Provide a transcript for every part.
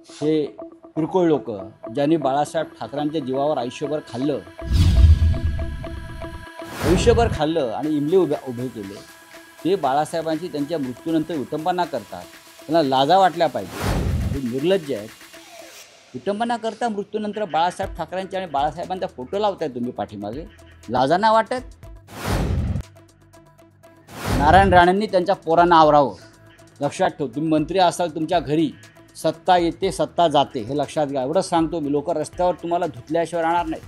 हे किरकोळ लोक ज्यांनी बाळासाहेब ठाकरेंच्या जीवावर आयुष्यभर खाल्लं आणि इमले उभे केले, ते बाळासाहेबांची त्यांच्या मृत्यूनंतर विटंबना करतात. त्यांना लाजा वाटल्या पाहिजे. हे निर्लज्ज आहेत. विटंबना करता मृत्यूनंतर बाळासाहेब ठाकरेंचे आणि बाळासाहेबांचा फोटो लावताय तुम्ही पाठीमागे. लाजा नाही वाटत? नारायण राणेंनी त्यांच्या पोरांना आवरावं. लक्षात ठेव, तुम्ही मंत्री असाल, तुमच्या घरी सत्ता येते सत्ता जाते, हे लक्षात घ्या. एवढंच सांगतो मी. लोक रस्त्यावर तुम्हाला धुतल्याशिवाय राहणार नाही.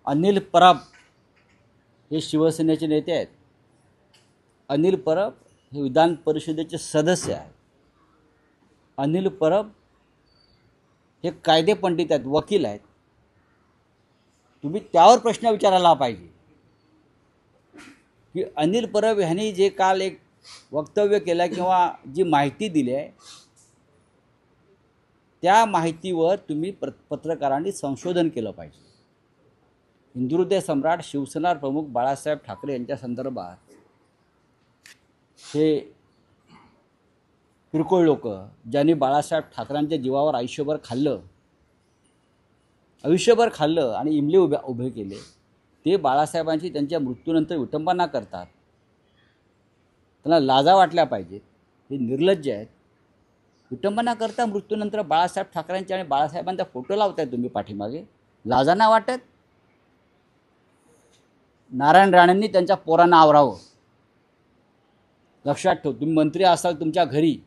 अनिल परब हे शिवसेनेचे नेते आहेत. अनिल परब हे विधान परिषदेचे सदस्य आहेत. अनिल परब हे कायदे पंडित आहेत, वकील आहेत. तुम्ही त्यावर प्रश्न विचारायला पाहिजे की अनिल परब यांनी जे काल एक वक्तव्य केलं किंवा जी माहिती दिली आहे, त्या माहितीवर तुम्ही पत्रकारांनी संशोधन केलं पाहिजे. हिंदुहृदय सम्राट शिवसेना प्रमुख बाळासाहेब ठाकरे यांच्या संदर्भात हे किरकोळ लोक ज्यांनी बाळासाहेब ठाकरेंच्या जीवावर आयुष्यभर खाल्लं आणि इमले उभे केले, ते बाळासाहेबांची त्यांच्या मृत्यूनंतर विटंबना करतात. त्यांना लाजा वाटल्या पाहिजेत. हे निर्लज्ज आहेत. विटंबना करता मृत्यूनंतर बाळासाहेब ठाकरेंचे आणि बाळासाहेबांचा फोटो लावताय तुम्ही पाठीमागे. लाजा नाही वाटत? नारायण राणेंनी त्यांच्या पोरांना आवरावं. लक्षात ठेव, तुम्ही मंत्री असाल, तुमच्या घरी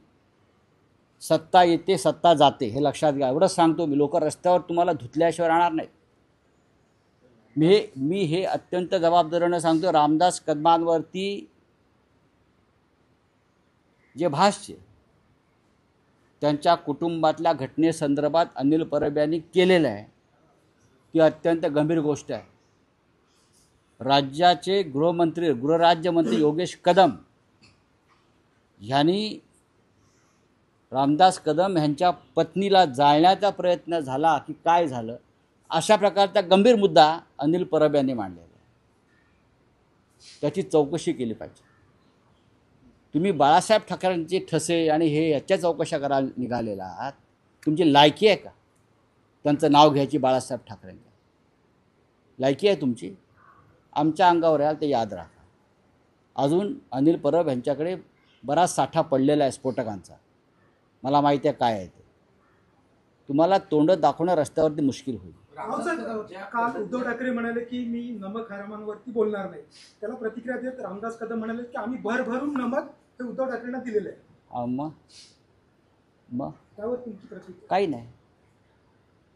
सत्ता येते सत्ता जाते, हे लक्षात घ्या. एवढंच सांगतो मी. लोक रस्त्यावर तुम्हाला धुतल्याशिवाय राहणार नाहीत. मी हे अत्यंत जबाबदारीने सांगतो. रामदास कदमांवरती जे भाष्य त्यांच्या कुटुंबातल्या घटनेसंदर्भात अनिल परब यांनी केलेलं आहे, ती अत्यंत गंभीर गोष्ट आहे. राज्याचे गृहराज्यमंत्री योगेश कदम यांनी रामदास कदम यांच्या पत्नीला जाळण्याचा प्रयत्न झाला की काय झालं, अशा प्रकारचा गंभीर मुद्दा अनिल परब यांनी मांडलेला आहे. त्याची चौकशी केली पाहिजे. तुम्ही बाळासाहेब ठाकरेंचे ठसे आणि हे याच्या चौकशा करायला निघालेला आहात. तुमची लायकी आहे का त्यांचं नाव घ्यायची? बाळासाहेब ठाकरेंच्या लायकी आहे तुमची? आमच्या अंगावर याल ते याद राखा. अजून अनिल परब यांच्याकडे बराच साठा पडलेला आहे स्फोटकांचा. मला माहिती आहे काय आहे ते. तुम्हाला तोंड दाखवणं रस्त्यावरती मुश्किल होईल. काल उद्धव ठाकरे म्हणाले की मी नमक हरामांवरती बोलणार नाही. त्याला प्रतिक्रिया देत रामदास कदम म्हणाले की आम्ही भरभरून नमक हे उद्धव ठाकरेंना दिलेलं आहे. मग त्यावर तुमची प्रतिक्रिया? काही नाही.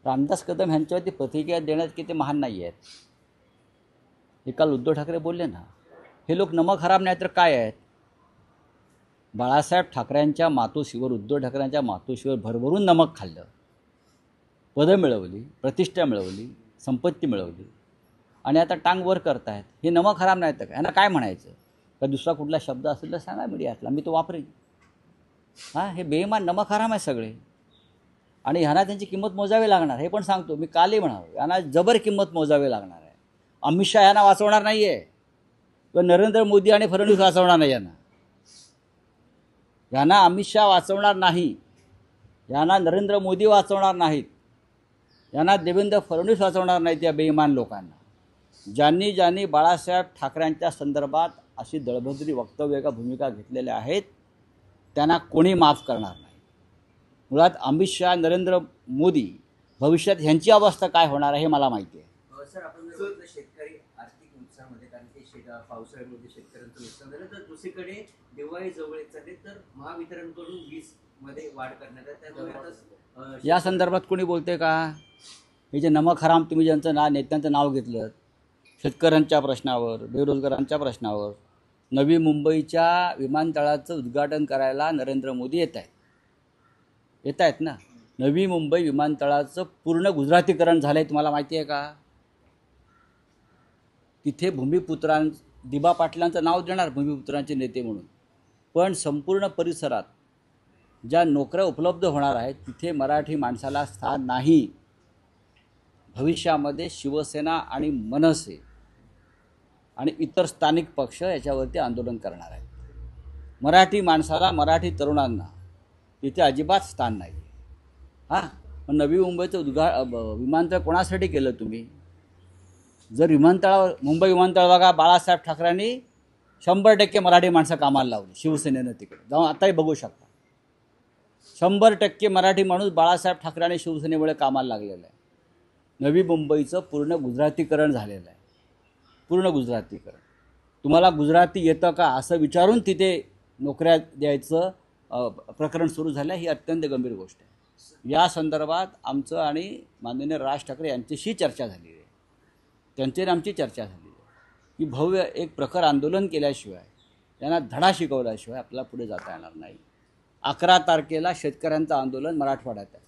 रामदास कदम यांच्यावरती प्रतिक्रिया देण्यात की ते महान नाही आहेत. हे काल उद्धव ठाकरे बोलले ना, हे लोक नमक हराम नाही तर काय आहेत? बाळासाहेब ठाकरेंच्या मातोश्रीवर, उद्धव ठाकरेंच्या मातोश्रीवर भरभरून नमक खाल्लं, पदं मिळवली, प्रतिष्ठा मिळवली, संपत्ती मिळवली आणि आता टांग वर करतायत. हे नमक हराम नाही तर काय? यांना काय म्हणायचं? का दुसरा कुठला शब्द असेल तर सांगा मीडियातला, मी तो वापरेन. हे बेईमान नमक हराम आहे सगळे. आणि ह्यांना त्यांची किंमत मोजावी लागणार, हे पण सांगतो मी. कालही म्हणावं, यांना जबर किंमत मोजावी लागणार आहे. अमित शहा यांना वाचवणार नाही आहे, किंवा नरेंद्र मोदी आणि फडणवीस वाचवणार नाही यांना अमित शहा वाचवणार नाही, यांना नरेंद्र मोदी वाचवणार नाहीत, यांना देवेंद्र फडणवीस वाचवणार नाहीत. या बेईमान लोकांना, ज्यांनी बाळासाहेब ठाकरेंच्या संदर्भात अशी दळभद्री वक्तव्य का भूमिका घेतलेल्या आहेत, त्यांना कोणी माफ करणार नाही. मुळात अमित शहा, नरेंद्र मोदी, भविष्यात ह्यांची अवस्था काय होणार आहे हे मला माहिती आहे. सर, आपण शेतकरी आर्थिक नुकसानामध्ये, कारण ते पावसाळ्यामध्ये शेतकऱ्यांचं नुकसान झालं, तर दुसरीकडे दिवाळी जवळ येत चालली, तर महावितरणकडून वीजमध्ये वाढ करण्यात आहे. त्यामुळे या संदर्भात कोणी बोलते का? हे जे नमक हराम तुम्ही ज्यांचं नेत्यांचं नाव घेतलं, शेतकऱ्यांच्या प्रश्नावर, बेरोजगारांच्या प्रश्नावर, नवी मुंबईच्या विमानतळाचं उद्घाटन करायला नरेंद्र मोदी येत आहेत ना. नवी मुंबई विमानतळाचं पूर्ण गुजरातीकरण झालं आहे, तुम्हाला माहिती आहे का? तिथे दिबा पाटलांचं नाव देणार भूमिपुत्रांचे नेते म्हणून, पण संपूर्ण परिसरात ज्या नोकऱ्या उपलब्ध होणार आहेत तिथे मराठी माणसाला स्थान नाही. भविष्यामध्ये शिवसेना आणि मनसे आणि इतर स्थानिक पक्ष याच्यावरती आंदोलन करणार आहेत. मराठी माणसाला, मराठी तरुणांना तिथे अजिबात स्थान नाही. हां, मग नवी मुंबईचं विमानतळ कोणासाठी केलं तुम्ही? जर विमानतळावर मुंबई विमानतळ बघा, बाळासाहेब ठाकरेंनी 100% मराठी माणसं कामाला लावली शिवसेनेनं. तिकडे जाऊन आताही बघू शकता. 100% मराठी माणूस बाळासाहेब ठाकरेंनी शिवसेनेमुळे कामाला लागलेला आहे. नवी मुंबईचं पूर्ण गुजरातीकरण झालेलं आहे. पूर्ण गुजरातीकरण. तुम्हाला गुजराती येतं का असं विचारून तिथे नोकऱ्या द्यायचं प्रकरण सुरू झालं. ही अत्यंत गंभीर गोष्ट आहे. या संदर्भात आमचं आणि माननीय राज ठाकरे यांच्याशी चर्चा झाली आहे. त्यांची आणि आमची चर्चा झाली आहे की भव्य एक प्रखर आंदोलन केल्याशिवाय, त्यांना धडा शिकवल्याशिवाय आपल्याला पुढे जाता येणार नाही. 11 तारखेला शेतकऱ्यांचं आंदोलन मराठवाड्यात आहे.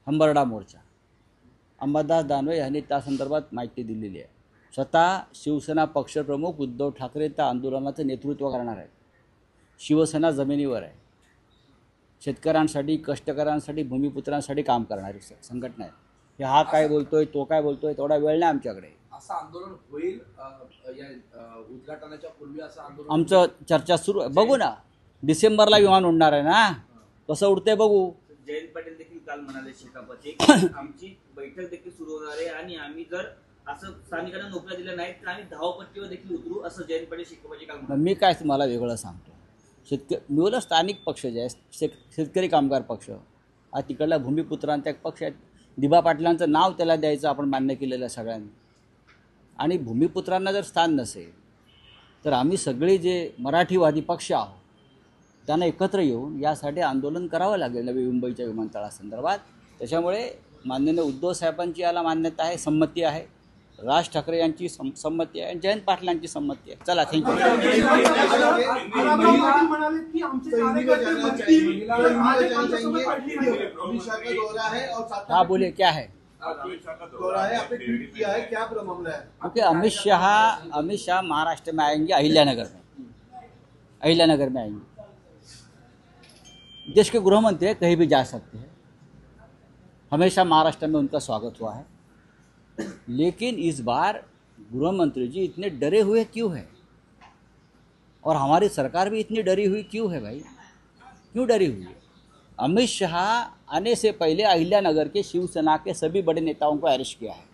हंबरडा मोर्चा. अंबादास दानवे यांनी त्या संदर्भात माहिती दिलेली आहे. स्वतः शिवसेना पक्षप्रमुख उद्धव ठाकरे त्या आंदोलनाचं नेतृत्व करणार आहेत. शिवसेना जमिनीवर आहे. शेतकऱ्यांसाठी, कष्टकऱ्यांसाठी, भूमिपुत्रांसाठी काम करणारी संघटना आहे. की हा काय बोलतोय, तो काय बोलतोय, तेवढा वेळ नाही आमच्याकडे. असं आंदोलन होईल या उद्घाटनाच्या पूर्वी असं आंदोलन आमचं चर्चा सुरू आहे. बघू ना, डिसेंबरला विमान उडणार आहे ना, कसं उडतंय बघू. जयंत पाटील देखील काल म्हणाले शेकापचे आमची बैठक देखील सुरू होणार आहे आणि आम्ही जर असं स्थानिकांना नोकऱ्या दिल्या नाहीत तर आम्ही धावपट्टीवर देखील उतरू, असं जयंत पाटील शेकापचे काल म्हणाले. मी काय तुम्हाला वेगळं सांगतो. मी बोला स्थानिक पक्ष जे आहे, शेतकरी कामगार पक्ष, हा तिकडल्या भूमिपुत्रांचा एक पक्ष आहे. दिबा पाटलांचं नाव त्याला द्यायचं आपण मान्य केलेलं आहे सगळ्यांनी. आणि भूमिपुत्रांना जर स्थान नसेल तर आम्ही सगळे जे मराठीवादी पक्ष आहोत त्यांना एकत्र येऊन यासाठी आंदोलन करावं लागेल नवी मुंबईच्या विमानतळासंदर्भात. त्याच्यामुळे माननीय उद्धव साहेबांची याला मान्यता आहे, संमती आहे. राज ठाकरे यांची संमती आहे, जयंत पाटलांची संमती आहे. चला, थँक्यू. म्हणाले की आमचे कार्यकर्ते म्हणतील, माझे पंचासोबत पाडली नाही. हाँ, बोलिए, क्या है? क्योंकि अमित शाह महाराष्ट्र में आएंगे, अहिल्यानगर में आएंगे. देश के गृह मंत्री कहीं भी जा सकते हैं. हमेशा महाराष्ट्र में उनका स्वागत हुआ है. लेकिन इस बार गृह मंत्री जी इतने डरे हुए क्यों है? और हमारी सरकार भी इतनी डरी हुई क्यों है भाई? क्यों डरी हुई है? अमित शाह आने से पहले अहिल्यानगर के शिवसेना के सभी बड़े नेताओं को अरेस्ट किया है.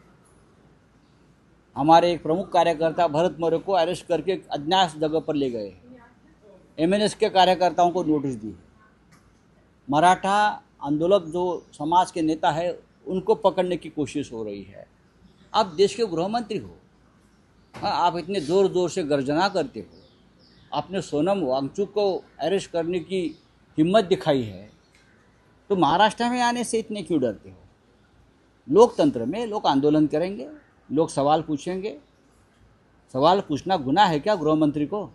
हमारे एक प्रमुख कार्यकर्ता भरत मौर्य को अरेस्ट करके अज्ञात जगह पर ले गए. MNS के कार्यकर्ताओं को नोटिस दी. मराठा आंदोलक जो समाज के नेता है उनको पकड़ने की कोशिश हो रही है. आप देश के गृह मंत्री हो, हाँ, आप इतने ज़ोर ज़ोर से गर्जना करते हो. आपने सोनम वांगचुक को अरेस्ट करने की हिम्मत दिखाई है, तो महाराष्ट्र में आने से इतने क्यों डरते हो? लोकतंत्र में लोग आंदोलन करेंगे, लोग सवाल पूछेंगे. सवाल पूछना गुनाह है क्या गृह मंत्री को?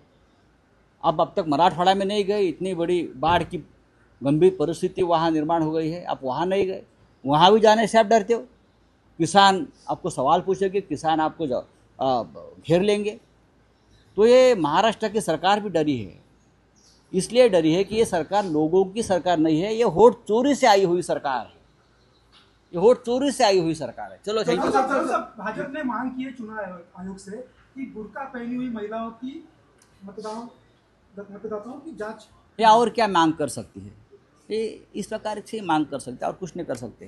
अब तक मराठवाड़ा में नहीं गए, इतनी बड़ी बाढ़ की गंभीर परिस्थिति वहाँ निर्माण हो गई है, आप वहाँ नहीं गए. वहाँ भी जाने से आप डरते हो. किसान आपको सवाल पूछेंगे, किसान आपको घेर लेंगे. तो ये महाराष्ट्र की सरकार भी डरी है. इसलिए डरी है कि ये सरकार लोगों की सरकार नहीं है, ये वोट चोरी से आई हुई सरकार है. ये वोट चोरी से आई हुई सरकार है. चलो, थैंक यू. भाजपा ने मांग की है चुनाव आयोग से कि बुर्का पहनी हुई महिलाओं की मतदाताओं की जांच. ये और क्या मांग कर सकती है? ये इस प्रकार से मांग कर सकते हैं और कुछ नहीं कर सकते.